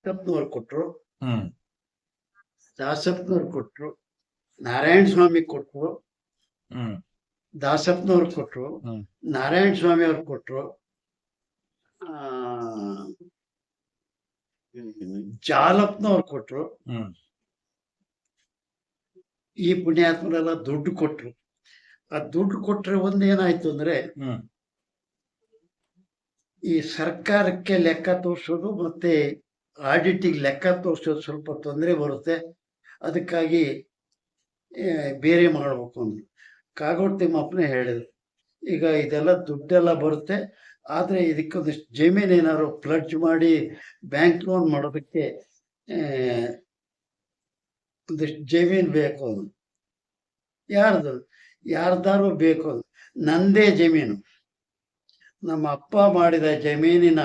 ದಾಸಪ್ಪನವ್ರು ಕೊಟ್ರು, ಹ್ಮ್ ದಾಸಪ್ಪನವ್ರು ಕೊಟ್ರು, ನಾರಾಯಣ ಸ್ವಾಮಿ ಕೊಟ್ರು, ಹ್ಮ್ ದಾಸಪ್ಪನವ್ರು ಕೊಟ್ರು, ಹ್ಮ್ ನಾರಾಯಣ ಸ್ವಾಮಿ ಅವ್ರು ಕೊಟ್ರು, ಜಾಲಪ್ಪನವ್ರು ಕೊಟ್ರು. ಹ್ಮ್ ಈ ಪುಣ್ಯಾತ್ಮರೆಲ್ಲ ದುಡ್ಡು ಕೊಟ್ರು. ಆ ದುಡ್ಡು ಕೊಟ್ರೆ ಒಂದೇನಾಯ್ತು ಅಂದ್ರೆ ಹ್ಮ್ ಈ ಸರ್ಕಾರಕ್ಕೆ ಲೆಕ್ಕ ತೋರಿಸೋದು ಮತ್ತೆ ಆಡಿಟಿಗೆ ಲೆಕ್ಕ ತೋರಿಸೋದು ಸ್ವಲ್ಪ ತೊಂದರೆ ಬರುತ್ತೆ. ಅದಕ್ಕಾಗಿ ಬೇರೆ ಮಾಡಬೇಕು ಅಂದ್ರು. ಕಾಗೋಡು ತಿಮ್ಮಪ್ಪನೇ ಹೇಳಿದ್ರು, ಈಗ ಇದೆಲ್ಲ ದುಡ್ಡೆಲ್ಲ ಬರುತ್ತೆ, ಆದರೆ ಇದಕ್ಕೊಂದಿಷ್ಟು ಜಮೀನು ಏನಾದ್ರು ಪ್ಲಡ್ಜ್ ಮಾಡಿ ಬ್ಯಾಂಕ್ ಲೋನ್ ಮಾಡೋದಕ್ಕೆ ಒಂದಿಷ್ಟು ಜಮೀನು ಬೇಕು ಅದು. ಯಾರ್ದಾರು ಬೇಕು ಅದು. ನಂದೇ ಜಮೀನು, ನಮ್ಮ ಅಪ್ಪ ಮಾಡಿದ ಜಮೀನಿನ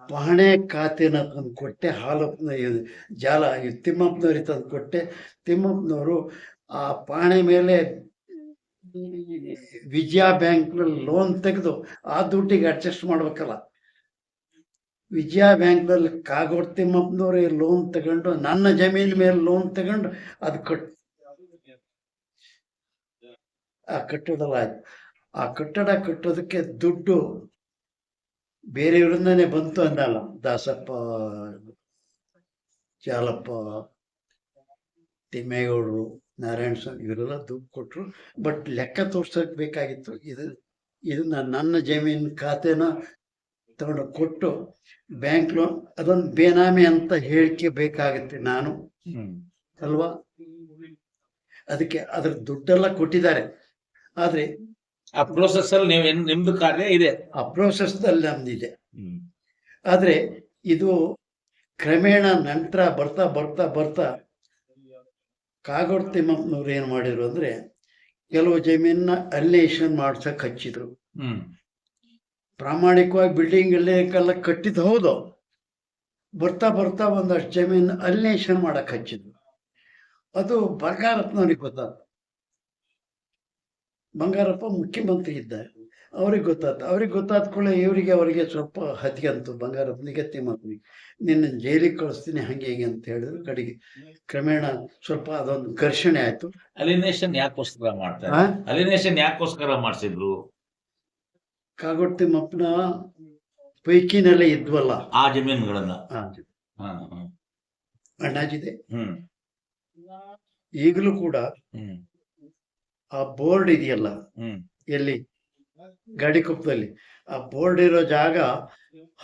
ಪಹಣೆ ಖಾತೆನ ತಂದು ಕೊಟ್ಟೆ. ಹಾಲಪ್ಪನ ಜಾಲ ತಿಮ್ಮಪ್ಪನವ್ರಿಗೆ ತಂದು ಕೊಟ್ಟೆ. ತಿಮ್ಮಪ್ಪನವರು ಆ ಪಹಣೆ ಮೇಲೆ ವಿಜಯ ಬ್ಯಾಂಕ್ನಲ್ಲಿ ಲೋನ್ ತೆಗೆದು ಆ ದುಡ್ಡಿಗೆ ಅಡ್ಜಸ್ಟ್ ಮಾಡ್ಬೇಕಲ್ಲ. ವಿಜಯ ಬ್ಯಾಂಕ್ನಲ್ಲಿ ಕಾಗೋಡು ತಿಮ್ಮಪ್ಪನವ್ರೆ ಲೋನ್ ತಗೊಂಡು ನನ್ನ ಜಮೀನ್ ಮೇಲೆ ಲೋನ್ ತಗೊಂಡು ಅದು ಆ ಕಟ್ಟಡವಾಯ್ತು. ಆ ಕಟ್ಟಡ ಕಟ್ಟೋದಕ್ಕೆ ದುಡ್ಡು ಬೇರೆಯವರಿಂದನೇ ಬಂತು ಅನ್ನಲ್ಲ. ದಾಸಪ್ಪ, ಜಾಲಪ್ಪ, ತಿಮ್ಮೇಗೌಡರು, ನಾರಾಯಣ ಸ್ವಾಮಿ ಇವರೆಲ್ಲ ದುಡ್ಡು ಕೊಟ್ಟರು. ಬಟ್ ಲೆಕ್ಕ ತೋರ್ಸಕ್ ಬೇಕಾಗಿತ್ತು. ಇದು ನನ್ನ ಜಮೀನು ಖಾತೆನ ತಗೊಂಡು ಕೊಟ್ಟು ಬ್ಯಾಂಕ್ ಲೋನ್ ಅದೊಂದು ಬೇನಾಮಿ ಅಂತ ಹೇಳಿಕೆ ಬೇಕಾಗುತ್ತೆ ನಾನು ಅಲ್ವಾ. ಅದಕ್ಕೆ ಅದ್ರ ದುಡ್ಡೆಲ್ಲ ಕೊಟ್ಟಿದ್ದಾರೆ. ಆದ್ರೆ ಆ ಪ್ರೋಸೆಸ್ ಅಲ್ಲಿ ನಿಮ್ದು ಕಾರ್ಯ ಇದೆ, ಆ ಪ್ರೋಸೆಸ್ ದಲ್ಲಿ ನಮ್ದಿದೆ. ಆದ್ರೆ ಇದು ಕ್ರಮೇಣ ನಂತರ ಬರ್ತಾ ಬರ್ತಾ ಬರ್ತಾ ಕಾಗೋಡು ತಿಮ್ಮಪ್ಪನವ್ರು ಏನ್ ಮಾಡಿದ್ರು ಅಂದ್ರೆ ಕೆಲವು ಜಮೀನ ಅಲಿನೇಷನ್ ಮಾಡ್ಸಕ್ ಹಚ್ಚಿದ್ರು. ಪ್ರಾಮಾಣಿಕವಾಗಿ ಬಿಲ್ಡಿಂಗ್ ಎಲ್ಲ ಕಟ್ಟಿದ್ ಹೌದು. ಬರ್ತಾ ಬರ್ತಾ ಒಂದಷ್ಟು ಜಮೀನು ಅಲಿನೇಷನ್ ಮಾಡಕ್ ಹಚ್ಚಿದ್ರು. ಅದು ಬಂಗಾರಪ್ಪನವ್ರಿಗೆ ಗೊತ್ತಾದ. ಬಂಗಾರಪ್ಪ ಮುಖ್ಯಮಂತ್ರಿ ಇದ್ದ, ಅವ್ರಿಗೆ ಗೊತ್ತಾದ ಕೂಡಲೇ ಅವರಿಗೆ ಸ್ವಲ್ಪ ಹತ್ತಿಗಂತು. ಬಂಗಾರಪ್ಪನಿಗೆ ತಿಮ್ಮಪ್ಪನಿಗೆ ನಿನ್ನ ಜೈಲಿಗೆ ಕಳಿಸ್ತೀನಿ ಹಂಗೆ ಹೀಗೆ ಅಂತ ಹೇಳಿದ್ರು. ಕಡೆಗೆ ಕ್ರಮೇಣ ಸ್ವಲ್ಪ ಅದೊಂದು ಘರ್ಷಣೆ ಆಯ್ತು. ಅಲಿನೇಷನ್ ಯಾಕೋಸ್ಕರ ಮಾಡ್ತಾರೆ? ಅಲಿನೇಷನ್ ಯಾಕೋಸ್ಕರ ಮಾಡಿಸಿದ್ರು? ಕಾಗೋಡು ತಿಮ್ಮಪ್ಪನ ಪೈಕಿನಲ್ಲೇ ಇದ್ವಲ್ಲ ಆ ಜಮೀನುಗಳನ್ನ ಅಣ್ಣಾಜಿದೆ. ಈಗಲೂ ಕೂಡ ಆ ಬೋರ್ಡ್ ಇದೆಯಲ್ಲ ಎಲ್ಲಿ ಗಾಡಿಕೊಪ್ಪದಲ್ಲಿ, ಆ ಬೋರ್ಡ್ ಇರೋ ಜಾಗ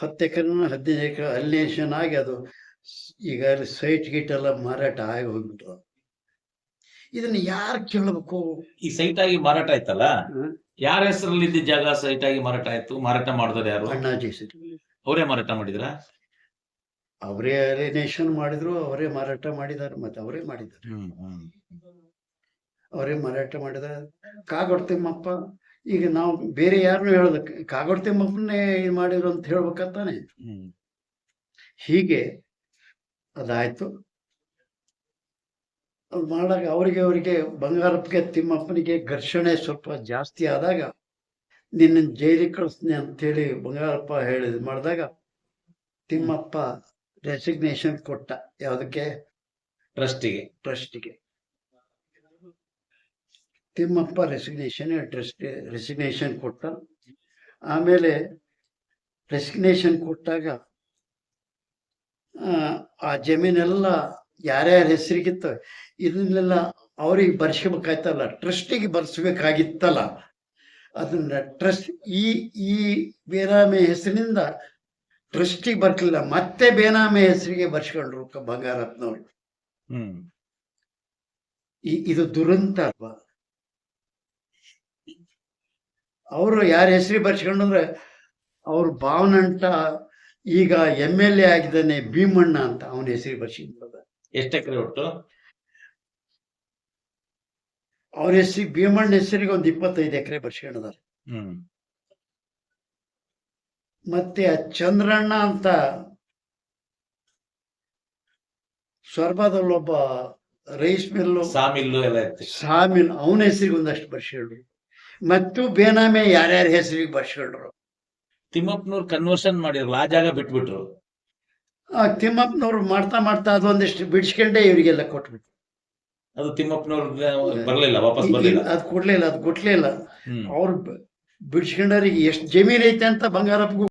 10 ಎಕರೆ 15 ಎಕರೆ ಅಲಿನೇಷನ್ ಆಗಿ ಅದು ಈಗ ಸೈಟ್ ಗೀಟ್ ಎಲ್ಲ ಮಾರಾಟ ಆಗಿ ಹೋಗ್ಬಿಟ್ಟು. ಇದನ್ನ ಯಾರು ಕೇಳಬೇಕು? ಈ ಸೈಟ್ ಆಗಿ ಮಾರಾಟ ಆಯ್ತಲ್ಲ, ಯಾರ ಹೆಸರಲ್ಲಿ ಇದ್ದ ಜಾಗ ಸೈಟ್ ಆಗಿ ಮಾರಾಟ ಆಯ್ತು? ಮಾರಾಟ ಮಾಡಿದ್ರೆ ಯಾರು? ಅಣ್ಣಾಜಿ. ಅವರೇ ಮಾರಾಟ ಮಾಡಿದ್ರ? ಅವರೇ ಅಲಿನೇಷನ್ ಮಾಡಿದ್ರು, ಅವರೇ ಮಾರಾಟ ಮಾಡಿದಾರೆ. ಮತ್ತೆ ಅವರೇ ಮಾಡಿದ್ದಾರೆ, ಅವರೇ ಮಾರಾಟ ಮಾಡಿದಾರೆ. ಕಾಗೋಡು ತಿಮ್ಮಪ್ಪ ಈಗ ನಾವು ಬೇರೆ ಯಾರನ್ನು ಹೇಳೋದಕ್ಕೆ ಕಾಗೋಡು ತಿಮ್ಮಪ್ಪನ್ನೇ ಮಾಡಿದ್ರು ಅಂತ ಹೇಳ್ಬೇಕಂತಾನೆ. ಹೀಗೆ ಅದಾಯ್ತು. ಅದು ಮಾಡಾಗ ಅವರಿಗೆ ಬಂಗಾರಪ್ಪಗೆ ತಿಮ್ಮಪ್ಪನಿಗೆ ಘರ್ಷಣೆ ಸ್ವಲ್ಪ ಜಾಸ್ತಿ ಆದಾಗ ನಿನ್ನ ಜೈಲಿಗೆ ಕಳಿಸ್ತೀನಿ ಅಂತೇಳಿ ಬಂಗಾರಪ್ಪ ಮಾಡಿದಾಗ ತಿಮ್ಮಪ್ಪ ರೆಸಿಗ್ನೇಷನ್ ಕೊಟ್ಟ. ಯಾವುದಕ್ಕೆ? ಟ್ರಸ್ಟಿಗೆ. ತಿಮ್ಮಪ್ಪ ರೆಸಿಗ್ನೇಷನ್ ಕೊಟ್ಟ. ಆಮೇಲೆ ರೆಸಿಗ್ನೇಷನ್ ಕೊಟ್ಟಾಗ ಆ ಜಮೀನೆಲ್ಲ ಯಾರ್ಯಾರ ಹೆಸರಿಗಿತ್ತ ಇದನ್ನೆಲ್ಲ ಅವ್ರಿಗೆ ಬರ್ಸ್ಬೇಕಾಯ್ತಲ್ಲ, ಟ್ರಸ್ಟಿಗೆ ಬರ್ಸ್ಬೇಕಾಗಿತ್ತಲ್ಲ. ಅದನ್ನ ಟ್ರಸ್ಟ್ ಈ ಬೇನಾಮಿ ಹೆಸರಿನಿಂದ ಟ್ರಸ್ಟಿಗೆ ಬರ್ಲಿಲ್ಲ, ಮತ್ತೆ ಬೇನಾಮಿ ಹೆಸರಿಗೆ ಬರ್ಸ್ಕೊಂಡ್ರು ಬಂಗಾರಪ್ಪನವ್ರು. ಇದು ದುರಂತ ಅಲ್ವಾ? ಅವರು ಯಾರ ಹೆಸರಿಗೆ ಬರ್ಸ್ಕೊಂಡ್ರೆ ಅವ್ರ ಭಾವನಂಟ ಈಗ MLA ಆಗಿದ್ದಾನೆ ಭೀಮಣ್ಣ ಅಂತ, ಅವನ ಹೆಸರಿಗೆ ಬರ್ಸ್ಕೊಂಡ. ಎಷ್ಟು ಎಕರೆ ಒಟ್ಟು? ಅವ್ರ ಹೆಸರಿಗೆ ಭೀಮಣ್ಣ ಹೆಸರಿಗೆ ಒಂದು 25 ಎಕರೆ ಬರ್ಸ್ಕೊಂಡಿದ್ದಾರೆ. ಮತ್ತೆ ಆ ಚಂದ್ರಣ್ಣ ಅಂತ ಸ್ವರ್ಬದಲ್ಲಿ ಒಬ್ಬ ರೈಸ್ ಮಿಲ್ಲು ಸಾಮಿಲ್ ಅವನ ಹೆಸರಿಗೆ ಒಂದಷ್ಟು ಬರ್ಸ್ಕೊಂಡ್ರು. ಮತ್ತು ಬೇನಾಮೆ ಯಾರ್ಯಾರ ಹೆಸರಿಗೆ ಬರ್ಸ್ಕೊಂಡ್ರು. ತಿಮ್ಮಪ್ಪನವ್ರು ಕನ್ವರ್ಷನ್ ಮಾಡಿರಲ್ಲ, ಆ ಜಾಗ ಬಿಟ್ಬಿಟ್ರು. ತಿಮ್ಮಪ್ಪನವ್ರು ಮಾಡ್ತಾ ಮಾಡ್ತಾ ಅದೊಂದಿಷ್ಟು ಬಿಡಿಸ್ಕೊಂಡೇ ಇವರಿಗೆಲ್ಲ ಕೊಟ್ಬಿಟ್ಟು ಅದು ತಿಮ್ಮಪ್ಪನವ್ರ ಬರ್ಲಿಲ್ಲ, ವಾಪಸ್ ಬರ್ಲಿಲ್ಲ. ಅದು ಕೊಡ್ಲೇ ಇಲ್ಲ, ಅದು ಕೊಟ್ಲೇ ಇಲ್ಲ. ಹ್ಮ್ ಅವ್ರು ಬಿಡಿಸ್ಕೊಂಡವ್ರಿಗೆ ಎಷ್ಟು ಜಮೀನ್ ಐತೆ ಅಂತ ಬಂಗಾರಪ್ಪಗೂ